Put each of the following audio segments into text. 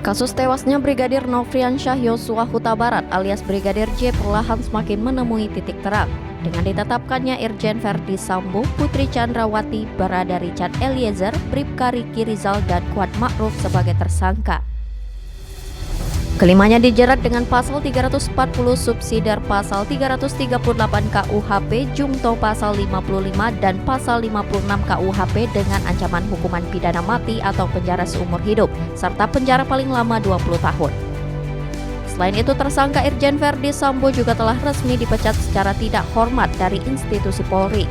Kasus tewasnya Brigadir Nofriansyah Yosua Huta Barat alias Brigadir J perlahan semakin menemui titik terang. Dengan ditetapkannya Irjen Verdi Sambo, Putri Chandrawati, Barada Richard Eliezer, Bribka Riki Rizal, dan Kuat Ma'ruf sebagai tersangka. Kelimanya dijerat dengan pasal 340 subsidiar pasal 338 KUHP, jungto pasal 55 dan pasal 56 KUHP dengan ancaman hukuman pidana mati atau penjara seumur hidup, serta penjara paling lama 20 tahun. Selain itu, tersangka Irjen Verdi Sambo juga telah resmi dipecat secara tidak hormat dari institusi Polri.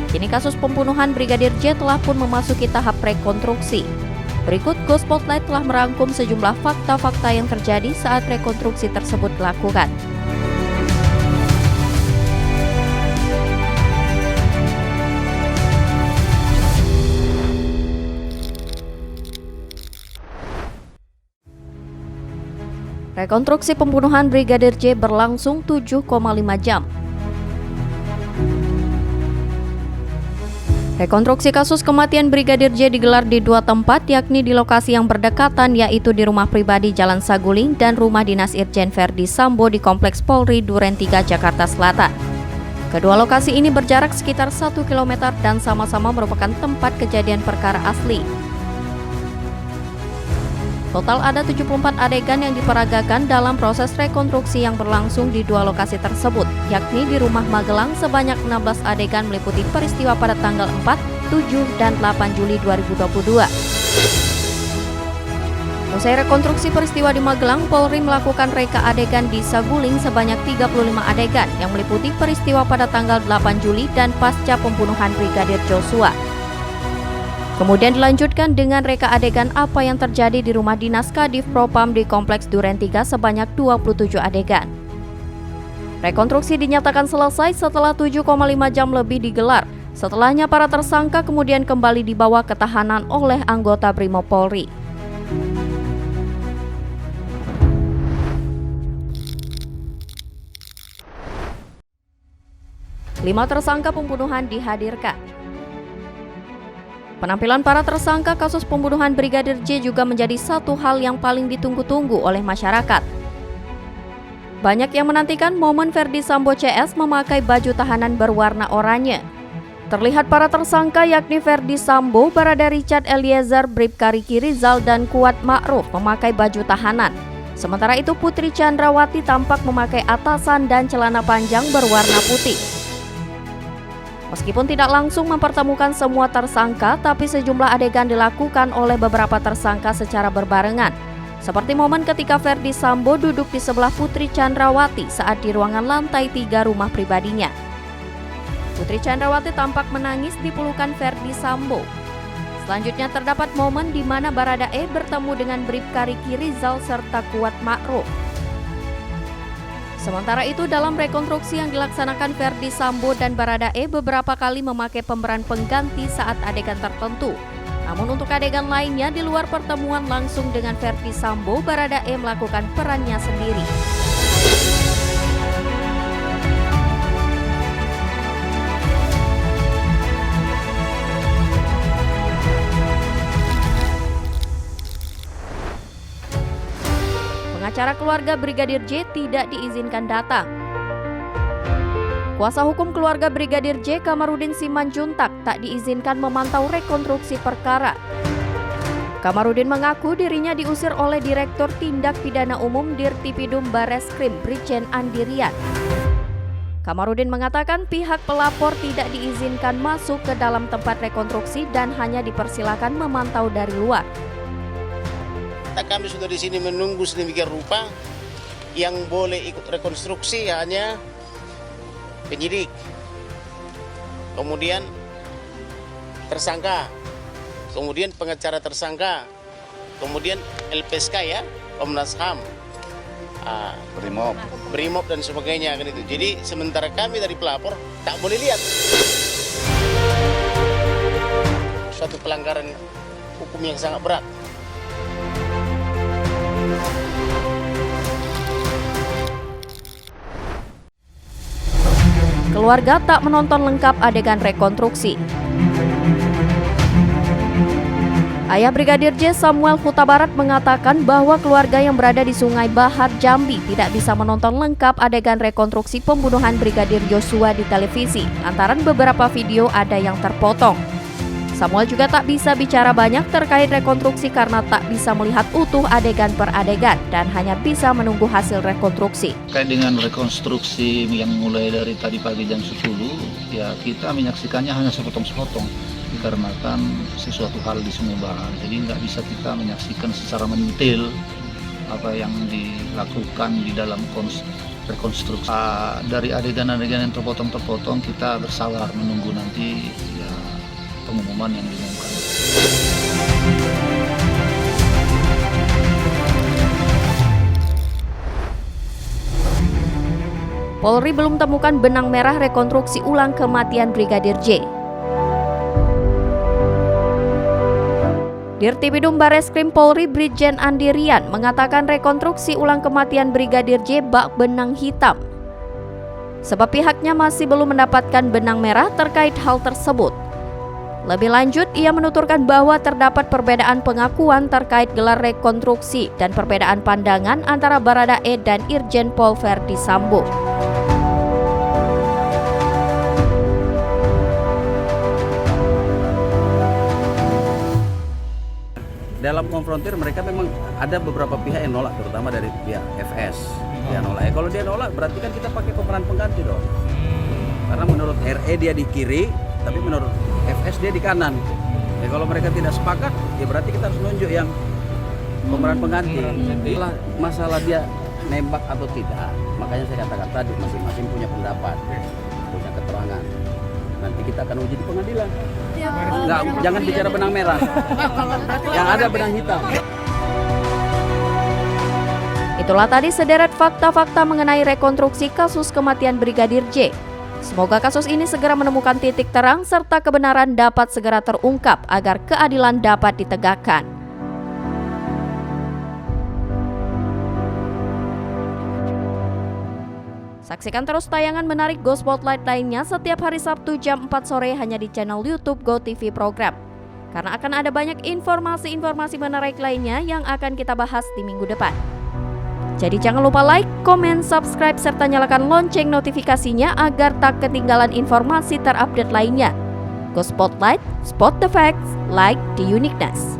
Kini kasus pembunuhan Brigadir J telah pun memasuki tahap rekonstruksi. Berikut Go Spotlight telah merangkum sejumlah fakta-fakta yang terjadi saat rekonstruksi tersebut dilakukan. Rekonstruksi pembunuhan Brigadir J berlangsung 7,5 jam. Rekonstruksi kasus kematian Brigadir J digelar di dua tempat, yakni di lokasi yang berdekatan, yaitu di rumah pribadi Jalan Saguling dan rumah dinas Irjen Verdi Sambo di Kompleks Polri Duren 3, Jakarta Selatan. Kedua lokasi ini berjarak sekitar 1 km dan sama-sama merupakan tempat kejadian perkara asli. Total ada 74 adegan yang diperagakan dalam proses rekonstruksi yang berlangsung di dua lokasi tersebut, yakni di rumah Magelang sebanyak 16 adegan meliputi peristiwa pada tanggal 4, 7, dan 8 Juli 2022. Usai rekonstruksi peristiwa di Magelang, Polri melakukan reka adegan di Saguling sebanyak 35 adegan yang meliputi peristiwa pada tanggal 8 Juli dan pasca pembunuhan Brigadir Joshua. Kemudian dilanjutkan dengan reka adegan apa yang terjadi di rumah dinas Kadif Propam di Kompleks Duren 3 sebanyak 27 adegan. Rekonstruksi dinyatakan selesai setelah 7,5 jam lebih digelar. Setelahnya para tersangka kemudian kembali dibawa ke tahanan oleh anggota Brimob Polri. Lima tersangka pembunuhan dihadirkan. Penampilan para tersangka kasus pembunuhan Brigadir J juga menjadi satu hal yang paling ditunggu-tunggu oleh masyarakat. Banyak yang menantikan momen Verdi Sambo CS memakai baju tahanan berwarna oranye. Terlihat para tersangka yakni Verdi Sambo, Barada Richard Eliezer, Bribka Riki Rizal, dan Kuat Ma'ruf memakai baju tahanan. Sementara itu Putri Chandrawati tampak memakai atasan dan celana panjang berwarna putih. Meskipun tidak langsung mempertemukan semua tersangka, tapi sejumlah adegan dilakukan oleh beberapa tersangka secara berbarengan. Seperti momen ketika Verdi Sambo duduk di sebelah Putri Chandrawati saat di ruangan lantai 3 rumah pribadinya. Putri Chandrawati tampak menangis di pelukan Verdi Sambo. Selanjutnya terdapat momen di mana Barada E bertemu dengan Bribka Riki Rizal serta Kuat Ma'ruf. Sementara itu, dalam rekonstruksi yang dilaksanakan Verdi Sambo dan Barada E beberapa kali memakai pemeran pengganti saat adegan tertentu. Namun untuk adegan lainnya di luar pertemuan langsung dengan Verdi Sambo, Barada E melakukan perannya sendiri. Pengacara keluarga Brigadir J tidak diizinkan datang. Kuasa hukum keluarga Brigadir J, Kamarudin Simanjuntak, tak diizinkan memantau rekonstruksi perkara. Kamarudin mengaku dirinya diusir oleh Direktur Tindak Pidana Umum Dirtipidum Bareskrim, Brigjen Andirian. Kamarudin mengatakan pihak pelapor tidak diizinkan masuk ke dalam tempat rekonstruksi dan hanya dipersilakan memantau dari luar. Kami sudah di sini menunggu sedemikian rupa, yang boleh ikut rekonstruksi hanya penyidik, kemudian tersangka, kemudian pengacara tersangka, kemudian LPSK ya, Komnas HAM, Brimob dan sebagainya kan itu. Jadi sementara kami dari pelapor tak boleh lihat. Suatu pelanggaran hukum yang sangat berat. Keluarga tak menonton lengkap adegan rekonstruksi. Ayah Brigadir J Samuel Huta Barat mengatakan bahwa keluarga yang berada di Sungai Bahar, Jambi tidak bisa menonton lengkap adegan rekonstruksi pembunuhan Brigadir Joshua di televisi, lantaran beberapa video ada yang terpotong. Samuel juga tak bisa bicara banyak terkait rekonstruksi karena tak bisa melihat utuh adegan per adegan dan hanya bisa menunggu hasil rekonstruksi. Terkait dengan rekonstruksi yang mulai dari tadi pagi jam 10, ya kita menyaksikannya hanya sepotong-sepotong. Dikarenakan sesuatu hal di Sungai Bahar, jadi nggak bisa kita menyaksikan secara mendetail apa yang dilakukan di dalam rekonstruksi. Dari adegan-adegan yang terpotong-terpotong, kita bersabar menunggu nanti ya, pengumuman yang diumumkan. Polri belum temukan benang merah rekonstruksi ulang kematian Brigadir J. Dirtipidum Bareskrim Polri Brigjen Andi Rian mengatakan rekonstruksi ulang kematian Brigadir J bak benang hitam. Sebab pihaknya masih belum mendapatkan benang merah terkait hal tersebut. Lebih lanjut, ia menuturkan bahwa terdapat perbedaan pengakuan terkait gelar rekonstruksi dan perbedaan pandangan antara Baradae dan Irjen Pol Verdi Sambo. Dalam konfrontir mereka memang ada beberapa pihak yang nolak, terutama dari pihak FS. Dia nolak. Kalau dia nolak berarti kan kita pakai pemeran pengganti dong. Karena menurut RE dia di kiri, tapi menurut FS dia di kanan. Ya, kalau mereka tidak sepakat, ya berarti kita harus nunjuk yang pemeran pengganti. Masalah dia nembak atau tidak, makanya saya katakan tadi masing-masing punya pendapat, punya keterangan. Nanti kita akan uji di pengadilan. Enggak, jangan bicara benang merah. Yang ada benang hitam. Itulah tadi sederet fakta-fakta mengenai rekonstruksi kasus kematian Brigadir J. Semoga kasus ini segera menemukan titik terang serta kebenaran dapat segera terungkap agar keadilan dapat ditegakkan. Saksikan terus tayangan menarik Go Spotlight lainnya setiap hari Sabtu jam 4 sore hanya di channel YouTube Go TV Program. Karena akan ada banyak informasi-informasi menarik lainnya yang akan kita bahas di minggu depan. Jadi jangan lupa like, komen, subscribe, serta nyalakan lonceng notifikasinya agar tak ketinggalan informasi terupdate lainnya. Go Spotlight, spot the facts, like the uniqueness.